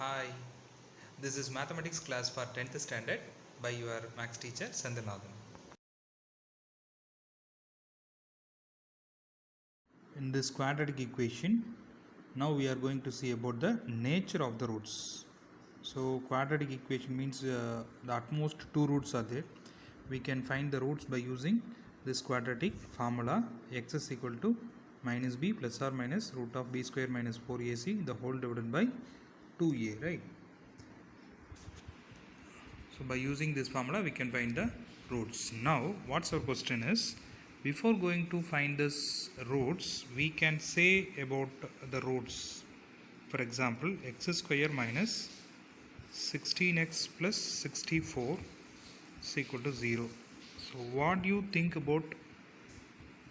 Hi, this is mathematics class for 10th standard by your maths teacher Sandhanathan. In this quadratic equation, now we are going to see about the nature of the roots. So quadratic equation means the at most two roots are there. We can find the roots by using this quadratic formula x is equal to minus b plus or minus root of b square minus 4ac the whole divided by 2a, right? So by using this formula we can find the roots. Now what's our question is, before going to find this roots we can say about the roots. For example, x square minus 16x plus 64 is equal to 0. So what do you think about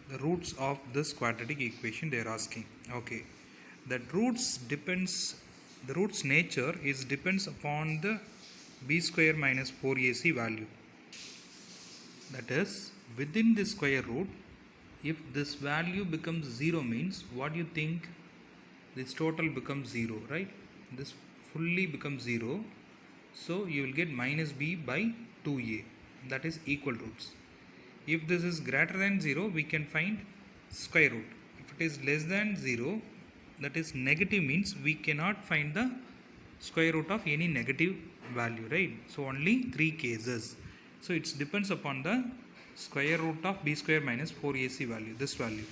the roots of this quadratic equation they are asking? Okay, that the roots nature is depends upon the b square minus 4ac value. That is, within the square root, if this value becomes 0 means what do you think? This total becomes 0, right? This fully becomes 0. So you will get minus b by 2a, that is equal roots. If this is greater than 0, we can find square root. If it is less than 0, that is negative means we cannot find the square root of any negative value, right? So only three cases. So it depends upon the square root of b square minus 4ac value, this value.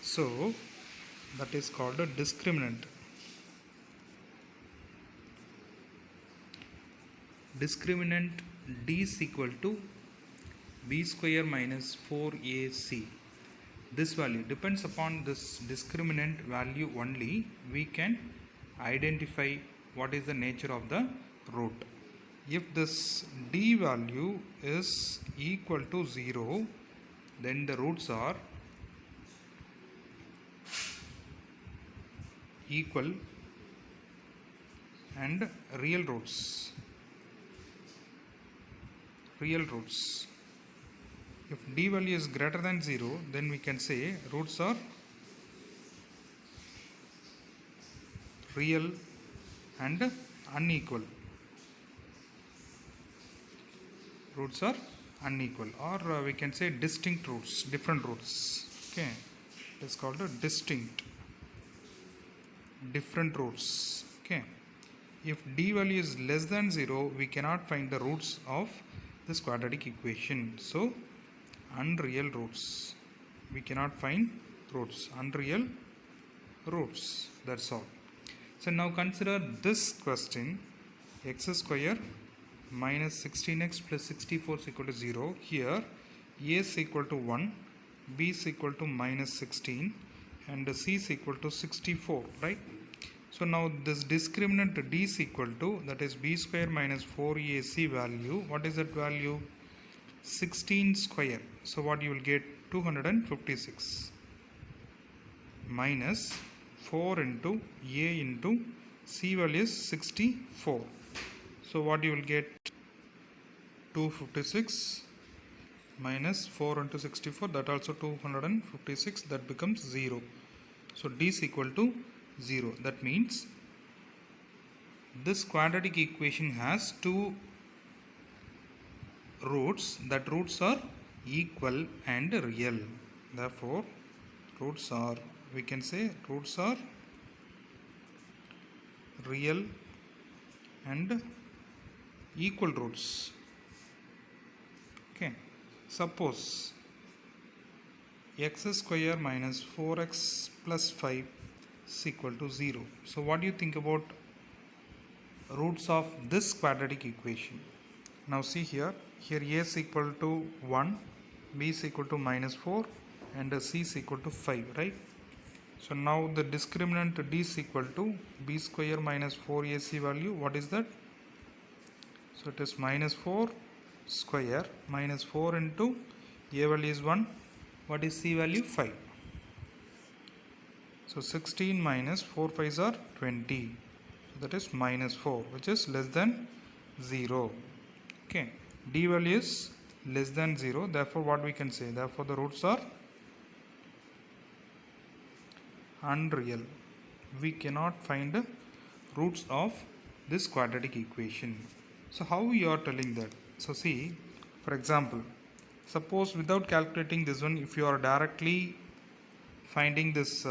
So that is called a discriminant. Discriminant d is equal to b square minus 4ac. This value depends upon this discriminant value only we can identify what is the nature of the root. If this d value is equal to 0, then the roots are equal and real roots. If d value is greater than 0, then we can say roots are real and unequal. Roots are unequal, or we can say distinct roots, different roots. Okay, it is called a different roots. Okay, if d value is less than 0, we cannot find the roots of this quadratic equation. So unreal roots, we cannot find roots, unreal roots, that's all. So now consider this question, x square minus 16x plus 64 is equal to 0. Here a is equal to 1, b is equal to minus 16 and c is equal to 64, right? So now this discriminant d is equal to, that is b square minus 4ac value. What is that value? 16 square. So what you will get? 256 minus 4 into a into c value is 64. So what you will get? 256 minus 4 into 64, that also 256, that becomes 0. So d is equal to 0. That means this quadratic equation has two roots, that roots are equal and real. Therefore roots are, we can say roots are real and equal roots. Okay, suppose x square minus 4x plus 5 is equal to 0. So what do you think about roots of this quadratic equation? Now see here a is equal to 1, b is equal to minus 4 and c is equal to 5, right? So now the discriminant d is equal to b square minus 4ac value. What is that? So it is minus 4 square minus 4 into a value is 1. What is c value? 5. So 16 minus 4 5s are 20. So that is minus 4, which is less than 0. Okay, d value is less than 0. Therefore what we can say? Therefore the roots are unreal. We cannot find roots of this quadratic equation. So how you are telling that? So see, for example, suppose without calculating this one, if you are directly finding this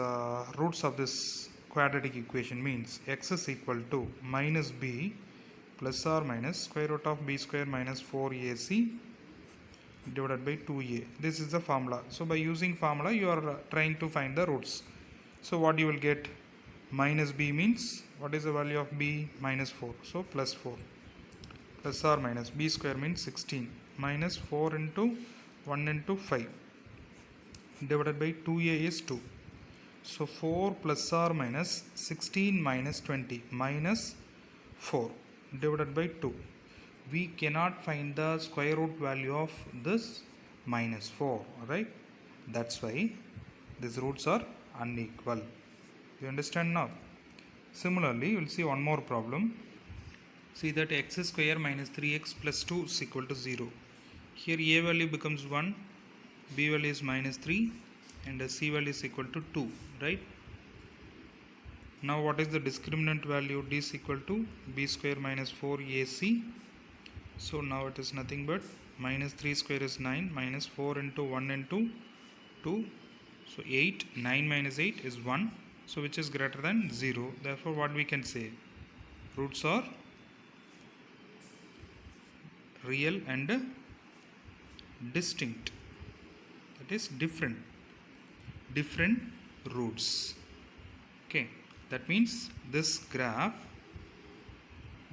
roots of this quadratic equation, means x is equal to minus b plus or minus square root of b square minus 4ac divided by 2a. This is the formula. So by using formula you are trying to find the roots. So what you will get? Minus b means what is the value of b? Minus 4. So plus 4 plus or minus b square means 16 minus 4 into 1 into 5 divided by 2a is 2. So 4 plus or minus 16 minus 20 minus 4 divided by 2. We cannot find the square root value of this minus 4, right? That's why these roots are unequal. You understand now? Similarly, you will see one more problem. See that x square minus 3x plus 2 is equal to 0. Here a value becomes 1, b value is minus 3 and the c value is equal to 2, right? Now what is the discriminant value? D is equal to b square minus 4ac. So now it is nothing but minus 3 square is 9 minus 4 into 1 into 2. So 8, 9 minus 8 is 1. So which is greater than 0. Therefore what we can say? Roots are real and distinct. That is different roots. Okay. That means this graph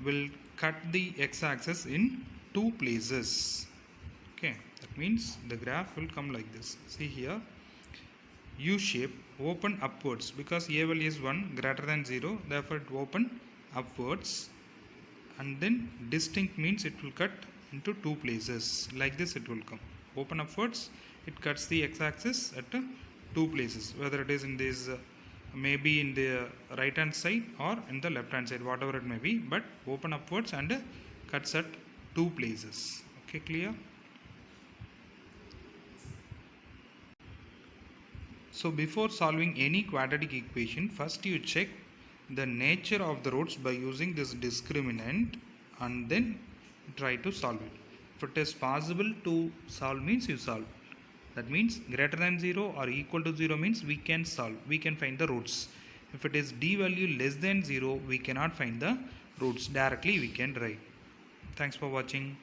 will cut the x-axis in two places. Okay, that means the graph will come like this. See here, U shape open upwards because a value is 1 greater than 0, therefore it open upwards, and then distinct means it will cut into two places. Like this it will come. Open upwards, it cuts the x-axis at two places, whether it is in this maybe in the right hand side or in the left hand side, whatever it may be, but open upwards and cuts at two places. Okay, clear? So before solving any quadratic equation, first you check the nature of the roots by using this discriminant and then try to solve it. If it is possible to solve means you solve. That means greater than 0 or equal to 0 means we can solve, we can find the roots. If it is d value less than 0, we cannot find the roots. Directly we can write. Thanks for watching.